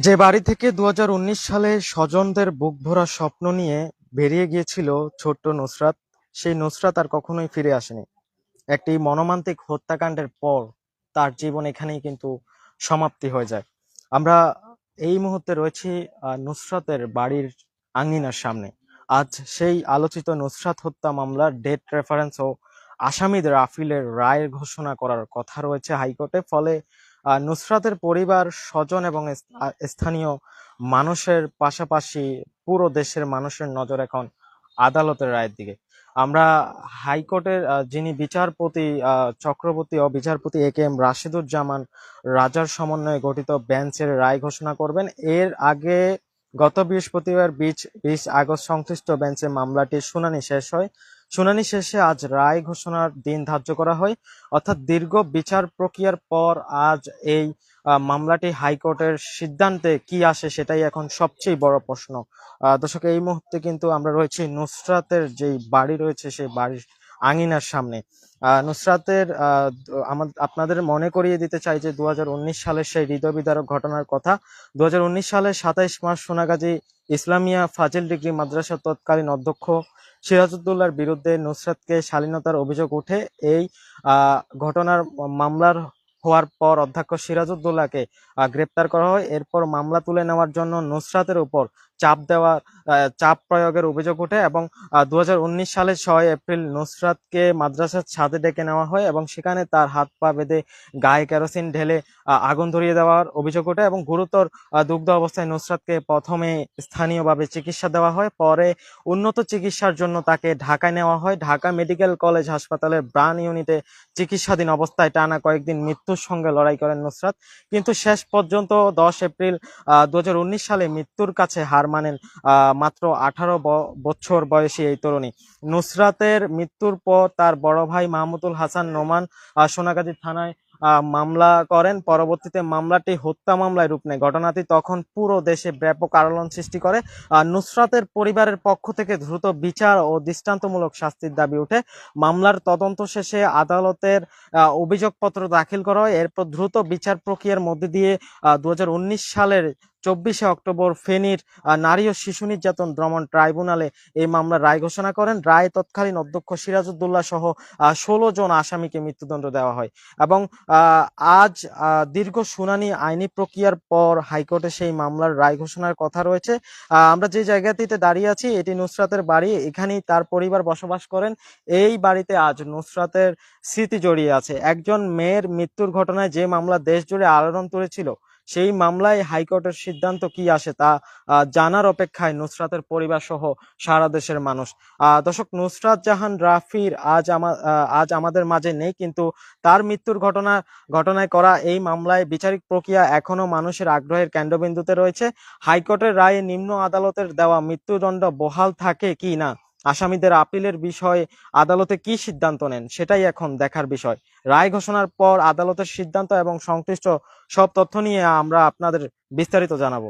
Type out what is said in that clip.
যে বাড়ি থেকে ২০১৯ সালে স্বজনদের বুক ভরা স্বপ্ন নিয়ে বেরিয়ে গিয়েছিল ছোট্ট নুসরাত, সেই নুসরাত আর কখনোই ফিরে আসেনি। একটি মর্মান্তিক হত্যাকাণ্ডের পর তার জীবন এখানেই কিন্তু সমাপ্তি হয়ে যায়। আমরা এই মুহূর্তে রয়েছি নুসরাতের বাড়ির আঙিনার সামনে। আজ সেই আলোচিত নুসরাত হত্যা মামলার ডেট রেফারেন্স ও আসামিদের আপিলের রায়ের ঘোষণা করার কথা রয়েছে হাইকোর্টে। ফলে নুসরাতের পরিবার, স্বজন এবং স্থানীয় মানুষের পাশাপাশি পুরো দেশের মানুষের নজর এখন আদালতের রায়ের দিকে। আমরা হাইকোর্টের যিনি বিচারপতি চক্রবর্তী ও বিচারপতি এ.কে.এম. রাশেদুজ্জামান রাজার সমন্বয়ে গঠিত বেঞ্চের রায় ঘোষণা করবেন। এর আগে গত বৃহস্পতিবার ২০ আগস্ট সংশ্লিষ্ট বেঞ্চে মামলাটির শুনানি শেষ হয়। শুনানি শেষে আজ রায় ঘোষণার দিন ধার্য করা হয়। অর্থাৎ দীর্ঘ বিচার প্রক্রিয়ার পর আজ এই মামলাটি হাইকোর্টের সিদ্ধান্তে কি আসে সেটাই এখন সবচেয়ে বড় প্রশ্ন। দর্শক, এই মুহূর্তে কিন্তু আমরা রয়েছি নুসরাতের যেই বাড়ি রয়েছে সেই বাড়ির আঙিনার সামনে। নুসরাতের আপনাদের মনে করিয়ে দিতে চাই যে ২০১৯ সালের সেই হৃদয় বিদারক ঘটনার কথা। ২০১৯ সালের ২৭ মার্চ সোনাগাজী ইসলামিয়া ফাজিল ডিগ্রি মাদ্রাসার তৎকালীন অধ্যক্ষ সিরাজউদ্দৌলার বিরুদ্ধে নুসরাতকে শালীনতার অভিযোগ উঠে। এই ঘটনার মামলার হওয়ার পর অধ্যক্ষ সিরাজউদ্দৌলাকে গ্রেপ্তার করা হয়। এরপর মামলা তুলে নেওয়ার জন্য নুসরাতের উপর চাপ প্রয়োগের অভিযোগ ওঠে এবং ২০১৯ সালের ৬ এপ্রিল নুসরাতকে মাদ্রাসার ছাদে ডেকে নেওয়া হয় এবং সেখানে তার হাত পা বেঁধে গায়ে কেরোসিন ঢেলে আগুন ধরিয়ে দেওয়ার অভিযোগ ওঠে এবং গুরুতর দগ্ধ অবস্থায় নুসরাতকে প্রথমে স্থানীয়ভাবে চিকিৎসা দেওয়া হয়। পরে উন্নত চিকিৎসার জন্য তাকে ঢাকায় নেওয়া হয়। ঢাকা মেডিকেল কলেজ হাসপাতালের প্রাণ ইউনিটে চিকিৎসাধীন অবস্থায় টানা কয়েকদিন মৃত্যুর সঙ্গে লড়াই করেন নুসরাত, কিন্তু শেষ পর্যন্ত ১০ এপ্রিল ২০১৯ সালে মৃত্যুর কাছে হার মানেন মাত্র ১৮ বছর বয়সী এই তরুণী। নুসরাতের মৃত্যুর পর তার বড় ভাই মাহমুদুল হাসান নোমান সোনাগাজী থানায় মামলা করেন। পরবর্তীতে মামলাটি হত্যা মামলায় রূপ নেয়। ঘটনাটি তখন পুরো দেশে ব্যাপক আলোড়ন সৃষ্টি করে। নুসরাতের পরিবারের পক্ষ থেকে দ্রুত বিচার ও দৃষ্টান্তমূলক শাস্তির দাবি ওঠে। মামলার তদন্ত শেষে আদালতের অভিযোগপত্র দাখিল করা হয়। এরপর দ্রুত বিচার প্রক্রিয়ার মধ্যে দিয়ে ২০১৯ সালের ২৪শে অক্টোবর ফেনীর নারী ও শিশু নির্যাতন দমন ট্রাইব্যুনালে এই মামলার রায় ঘোষণা করেন। রায়ে তৎকালীন অধ্যক্ষ সিরাজউদ্দৌলা সহ ১৬ জন আসামিকে মৃত্যুদণ্ড দেওয়া হয় এবং আজ দীর্ঘ শুনানি আইনি প্রক্রিয়ার পর হাইকোর্টে সেই মামলার রায় ঘোষণার কথা রয়েছে। আমরা যে জায়গাটিতে দাঁড়িয়ে আছি এটি নুসরাতের বাড়ি, এখানেই তার পরিবার বসবাস করেন। এই বাড়িতে আজ নুসরাতের স্মৃতি জড়িয়ে আছে। একজন মেয়ের মৃত্যুর ঘটনায় যে মামলা দেশ জুড়ে আলোড়ন তুলেছিল, সেই মামলায় হাইকোর্টের সিদ্ধান্ত কি আসে তা জানার অপেক্ষায় নুসরাতের পরিবার সহ সারা দেশের মানুষ। দর্শক, নুসরাত জাহান রাফির আজ আমাদের মাঝে নেই, কিন্তু তার মৃত্যুর ঘটনায় করা এই মামলায় বিচারিক প্রক্রিয়া এখনো মানুষের আগ্রহের কেন্দ্রবিন্দুতে রয়েছে। হাইকোর্টের রায়ে নিম্ন আদালতের দেওয়া মৃত্যুদণ্ড বহাল থাকে কি না, আসামিদের আপিলের বিষয়ে আদালতে কি সিদ্ধান্ত নেন সেটাই এখন দেখার বিষয়। রায় ঘোষণার পর আদালতের সিদ্ধান্ত এবং সংশ্লিষ্ট সব তথ্য নিয়ে আমরা আপনাদের বিস্তারিত জানাবো।